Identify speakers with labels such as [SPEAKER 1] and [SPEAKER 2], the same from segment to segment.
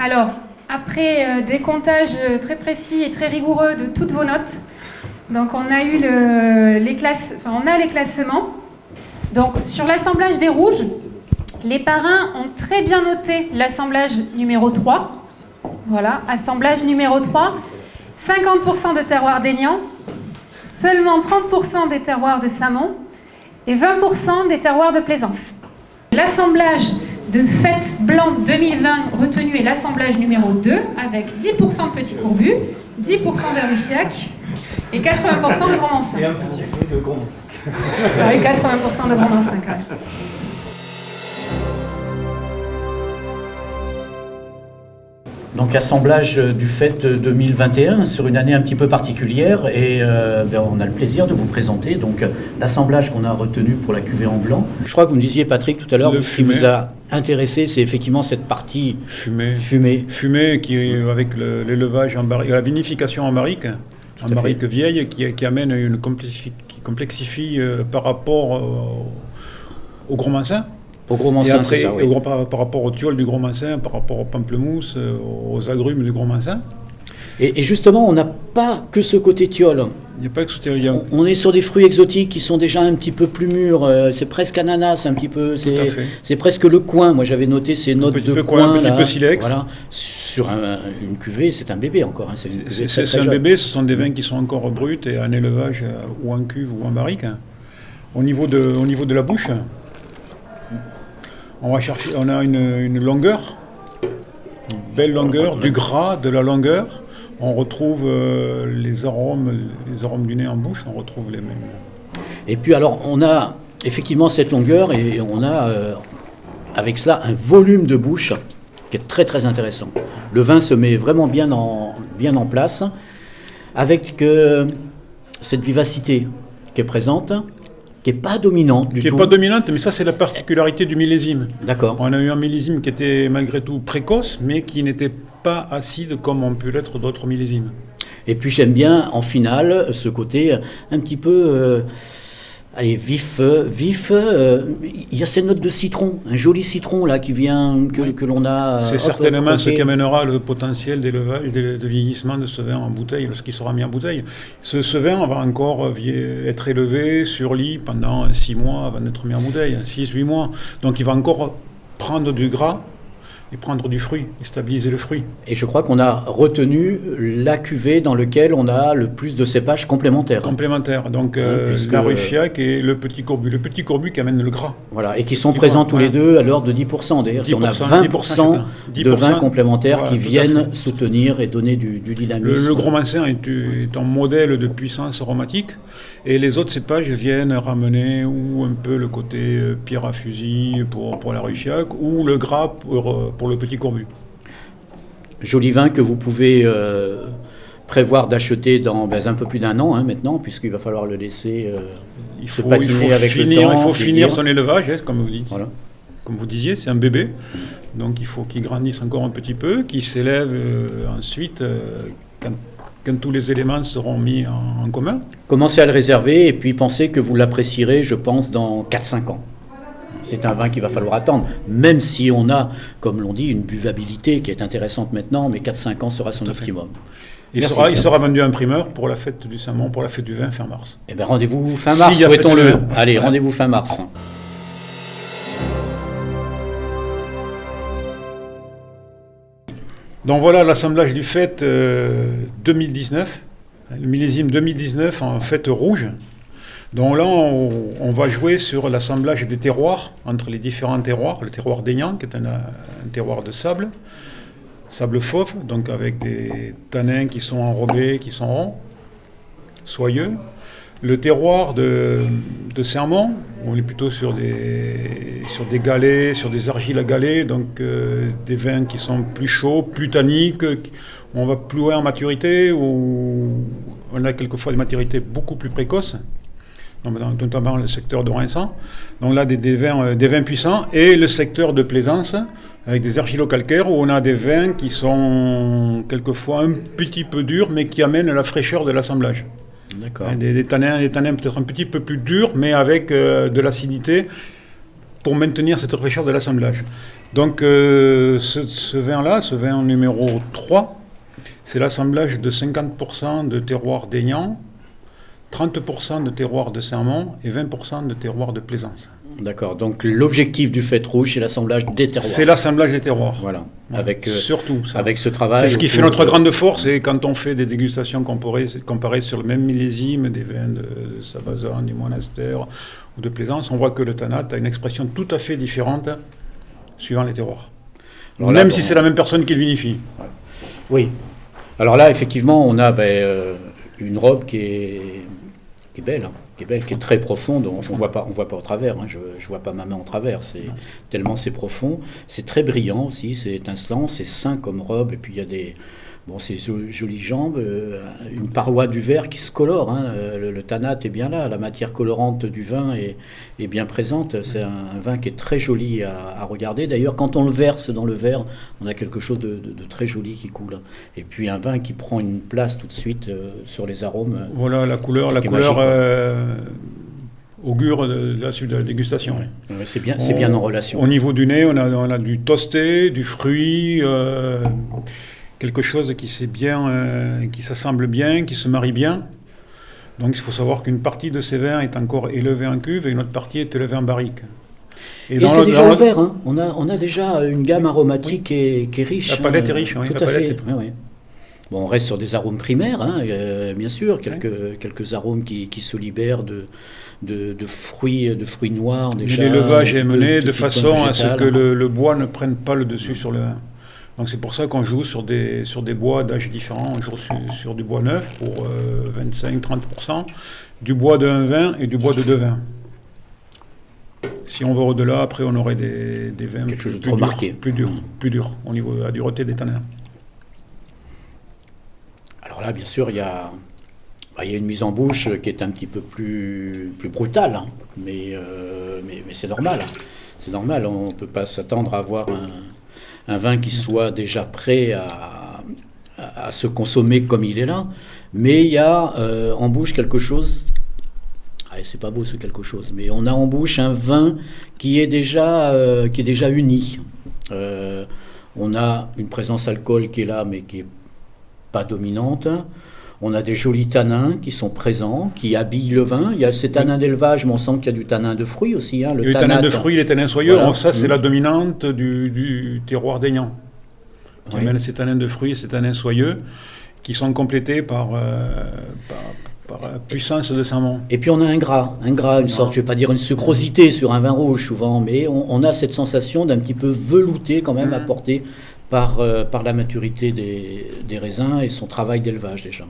[SPEAKER 1] Alors, après des comptages très précis et très rigoureux de toutes vos notes, donc on a eu les classements. Donc sur l'assemblage des rouges, les parrains ont très bien noté l'assemblage numéro 3. Voilà, assemblage numéro 3. 50% de terroirs d'Aignan, seulement 30% des terroirs de Saint-Mond et 20% des terroirs de Plaisance. L'assemblage de Fête Blanc 2020 retenu est l'assemblage numéro 2 avec 10% de Petit Courbu, 10% de Ruffiac et 80% de Grand Mansac.
[SPEAKER 2] Et un petit peu de Grand Mansac.
[SPEAKER 1] Et 80% de Grand Mansac. Ouais.
[SPEAKER 3] Donc assemblage du Fête 2021 sur une année un petit peu particulière et on a le plaisir de vous présenter donc l'assemblage qu'on a retenu pour la cuvée en blanc. Je crois que vous me disiez Patrick tout à l'heure, ce qui vous a intéressé c'est effectivement cette partie
[SPEAKER 4] fumée qui avec l'élevage en barrique, la vinification en barrique vieille qui amène qui complexifie par rapport au Gros Mansin.
[SPEAKER 3] Au Gros Mansin, c'est ça, oui.
[SPEAKER 4] Par rapport aux tioles du Gros Mansin, par rapport aux pamplemousses, aux agrumes du Gros Mansin.
[SPEAKER 3] Et justement, on n'a pas que ce côté tiole.
[SPEAKER 4] Il n'y a pas que ce côté.
[SPEAKER 3] On est sur des fruits exotiques qui sont déjà un petit peu plus mûrs. C'est presque ananas, un petit peu. C'est presque le coin. Moi, j'avais noté ces notes de coin.
[SPEAKER 4] Un petit peu silex.
[SPEAKER 3] Voilà. Sur une cuvée, c'est un bébé encore. Hein.
[SPEAKER 4] C'est un bébé. Ce sont des vins qui sont encore bruts et en élevage ou en cuve ou en barrique. Au niveau de la bouche. On a une longueur, une belle longueur, du gras, de la longueur. On retrouve les arômes du nez en bouche, on retrouve les mêmes.
[SPEAKER 3] Et puis alors, on a effectivement cette longueur et on a avec cela un volume de bouche qui est très très intéressant. Le vin se met vraiment bien en place avec cette vivacité qui est présente. Qui n'est pas dominante du tout.
[SPEAKER 4] Qui n'est pas dominante, mais ça c'est la particularité du millésime.
[SPEAKER 3] D'accord.
[SPEAKER 4] On a eu un millésime qui était malgré tout précoce, mais qui n'était pas acide comme on peut l'être d'autres millésimes.
[SPEAKER 3] Et puis j'aime bien en finale ce côté un petit peu vif. Il y a ces notes de citron, un joli citron là qui vient que l'on a.
[SPEAKER 4] C'est certainement ce qui amènera le potentiel d'élevage, de vieillissement de ce vin en bouteille lorsqu'il sera mis en bouteille. Ce vin va encore être élevé sur lit pendant 6 mois avant d'être mis en bouteille, 6-8 mois. Donc il va encore prendre du gras et prendre du fruit, et stabiliser le fruit.
[SPEAKER 3] Et je crois qu'on a retenu la cuvée dans laquelle on a le plus de cépages complémentaires.
[SPEAKER 4] Complémentaires, donc la Ruffiac et le Petit Courbu. Le Petit Courbu qui amène le gras.
[SPEAKER 3] Voilà, et qui sont présents tous les deux à l'ordre de 10%. D'ailleurs, on a 20% de vins complémentaires qui viennent soutenir et donner du dynamisme.
[SPEAKER 4] Le Gros Mansin est un modèle de puissance aromatique, et les autres cépages viennent ramener ou un peu le côté pierre à fusil pour la Ruffiac, ou le gras pour le Petit Courbu.
[SPEAKER 3] Joli vin que vous pouvez prévoir d'acheter dans un peu plus d'1 an maintenant, puisqu'il va falloir le laisser patiner avec le temps.
[SPEAKER 4] Il faut finir son élevage, comme vous dites.
[SPEAKER 3] Voilà.
[SPEAKER 4] Comme vous disiez, c'est un bébé, donc il faut qu'il grandisse encore un petit peu, qu'il s'élève ensuite quand tous les éléments seront mis en commun.
[SPEAKER 3] Commencez à le réserver et puis pensez que vous l'apprécierez, je pense, dans 4-5 ans. C'est un vin qu'il va falloir attendre, même si on a, comme l'on dit, une buvabilité qui est intéressante maintenant, mais 4-5 ans sera son optimum.
[SPEAKER 4] Il sera vendu en primeur pour la fête du Saint-Mond, pour la fête du vin fin mars.
[SPEAKER 3] Eh bien, rendez-vous fin mars, souhaitons-le. Allez, rendez-vous fin mars.
[SPEAKER 4] Donc voilà l'assemblage du Fête 2019, le millésime 2019 en Fête rouge. Donc là, on va jouer sur l'assemblage des terroirs, entre les différents terroirs. Le terroir d'Aignan, qui est un terroir de sable fauve, donc avec des tanins qui sont enrobés, qui sont ronds, soyeux. Le terroir de Saint-Mond, on est plutôt sur des galets, sur des argiles à galets, donc des vins qui sont plus chauds, plus tanniques, on va plus loin en maturité, ou on a quelquefois des maturités beaucoup plus précoces. Notamment le secteur de Rinçan. Donc là, des vins puissants. Et le secteur de Plaisance, avec des argilo-calcaires, où on a des vins qui sont quelquefois un petit peu durs, mais qui amènent la fraîcheur de l'assemblage.
[SPEAKER 3] D'accord.
[SPEAKER 4] Des tanins peut-être un petit peu plus durs, mais avec de l'acidité pour maintenir cette fraîcheur de l'assemblage. Donc ce vin-là, ce vin numéro 3, c'est l'assemblage de 50% de terroir d'Aignan, 30% de terroir de Sermont et 20% de terroir de Plaisance.
[SPEAKER 3] D'accord, donc l'objectif du Fête Rouge, c'est l'assemblage des terroirs.
[SPEAKER 4] C'est l'assemblage des terroirs.
[SPEAKER 3] Voilà,
[SPEAKER 4] surtout ça.
[SPEAKER 3] Avec ce travail.
[SPEAKER 4] C'est ce qui fait notre grande force, et quand on fait des dégustations comparées sur le même millésime, des vins de Sabazan, du Monastère ou de Plaisance, on voit que le Tanat a une expression tout à fait différente suivant les terroirs. Alors même si c'est la même personne qui le vinifie.
[SPEAKER 3] Oui. Alors là, effectivement, on a une robe qui est belle, hein, qui est très profonde. On voit pas au travers. Hein, je vois pas ma main en travers. Tellement c'est profond. C'est très brillant aussi. C'est étincelant. C'est sain comme robe. Et puis il y a ces jolies jambes, une paroi du verre qui se colore. Hein, le tanat est bien là. La matière colorante du vin est bien présente. C'est un vin qui est très joli à regarder. D'ailleurs, quand on le verse dans le verre, on a quelque chose de très joli qui coule. Et puis un vin qui prend une place tout de suite sur les arômes.
[SPEAKER 4] Voilà, la couleur augure de la suite de la dégustation.
[SPEAKER 3] Ouais, c'est bien en relation.
[SPEAKER 4] Au niveau du nez, on a du toasté, du fruit, quelque chose qui s'assemble bien, qui se marie bien. Donc il faut savoir qu'une partie de ces vins est encore élevée en cuve et une autre partie est élevée en barrique.
[SPEAKER 3] Et c'est déjà ouvert, hein. On a déjà une gamme aromatique qui est riche.
[SPEAKER 4] La palette est riche, oui.
[SPEAKER 3] Tout à fait. Oui. Bon, on reste sur des arômes primaires, hein, bien sûr, quelques arômes qui se libèrent de fruits noirs déjà.
[SPEAKER 4] Mais l'élevage est mené de façon à ce que le bois ne prenne pas le dessus sur le vin. Donc c'est pour ça qu'on joue sur des bois d'âge différents. On joue sur du bois neuf pour 25-30%, du bois de 1,20 et du bois de 2,20. Si on va au-delà, après on aurait des vins plus durs au niveau de la dureté des tanins.
[SPEAKER 3] Alors là, bien sûr, il y a une mise en bouche qui est un petit peu plus brutale, hein, mais c'est normal. C'est normal, on ne peut pas s'attendre à avoir un vin qui soit déjà prêt à se consommer comme il est là, mais il y a en bouche quelque chose. C'est pas beau ce quelque chose, mais on a en bouche un vin qui est déjà uni. On a une présence alcool qui est là, mais qui est pas dominante. On a des jolis tanins qui sont présents, qui habillent le vin. Il y a ces tanins d'élevage, mais on sent qu'il y a du tanin de fruits aussi. Hein,
[SPEAKER 4] le tanin de fruits, les tanins soyeux, voilà. Ça c'est la dominante du terroir d'Aignan. Qui amène ces tanins de fruits, ces tanins soyeux, qui sont complétés par la puissance de Sermont.
[SPEAKER 3] Et puis on a un gras, une sorte, je ne vais pas dire une sucrosité sur un vin rouge souvent, mais on a cette sensation d'un petit peu velouté quand même apporté par la maturité des raisins et son travail d'élevage déjà.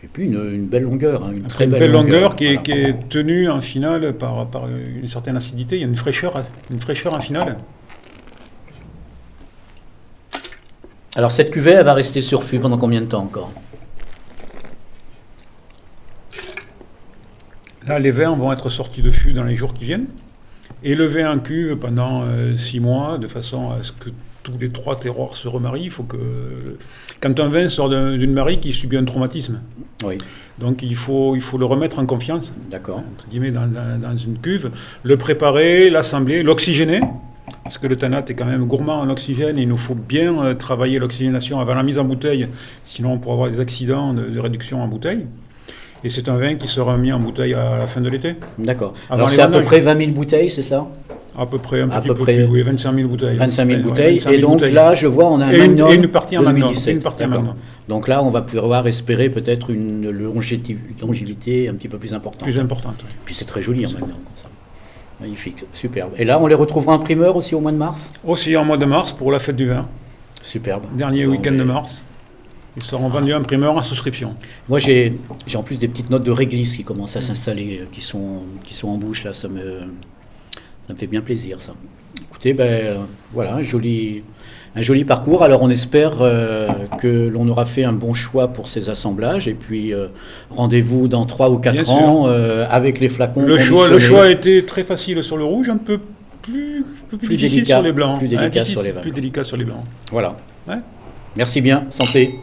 [SPEAKER 3] Et puis une belle longueur, hein, une très belle longueur
[SPEAKER 4] qui est tenue en finale par une certaine acidité. Il y a une fraîcheur en finale.
[SPEAKER 3] Alors cette cuvée, elle va rester sur fût pendant combien de temps encore ?
[SPEAKER 4] Là, les vins vont être sortis de fût dans les jours qui viennent, élevés en cuve pendant 6 mois, de façon à ce que tous les 3 terroirs se remarient. Il faut que, quand un vin sort d'une marique, il subit un traumatisme.
[SPEAKER 3] Oui.
[SPEAKER 4] Donc il faut le remettre en confiance,
[SPEAKER 3] d'accord,
[SPEAKER 4] entre guillemets, dans une cuve, le préparer, l'assembler, l'oxygéner, parce que le tanat est quand même gourmand en oxygène, et il nous faut bien travailler l'oxygénation avant la mise en bouteille, sinon on pourrait avoir des accidents de réduction en bouteille. Et c'est un vin qui sera mis en bouteille à la fin de l'été.
[SPEAKER 3] D'accord. Alors c'est à peu près 20 000 bouteilles, c'est ça ?
[SPEAKER 4] À peu près, un petit peu plus, oui, 25 000 bouteilles.
[SPEAKER 3] 25 000 bouteilles. Et donc là, je vois, on a un magnum
[SPEAKER 4] et une partie en magnum.
[SPEAKER 3] Donc là, on va pouvoir espérer peut-être une longévité un petit peu plus importante.
[SPEAKER 4] Plus importante, oui.
[SPEAKER 3] Puis c'est très joli en magnum, comme ça. Magnifique, superbe. Et là, on les retrouvera en primeur aussi au mois de mars ?
[SPEAKER 4] Aussi en mois de mars, pour la fête du vin.
[SPEAKER 3] Superbe.
[SPEAKER 4] Dernier week-end de mars. Ils seront vendus en primeur en souscription.
[SPEAKER 3] Moi, j'ai en plus des petites notes de réglisse qui commencent à s'installer, qui sont en bouche, là, ça me fait bien plaisir, ça. Écoutez, voilà, un joli parcours. Alors, on espère que l'on aura fait un bon choix pour ces assemblages. Et puis, rendez-vous dans 3 ou 4 ans avec les flacons.
[SPEAKER 4] Le choix a été très facile sur le rouge, un peu plus difficile sur les blancs.
[SPEAKER 3] Plus délicat sur les vins.
[SPEAKER 4] Plus délicat sur les blancs.
[SPEAKER 3] Voilà.
[SPEAKER 4] Ouais.
[SPEAKER 3] Merci bien. Santé.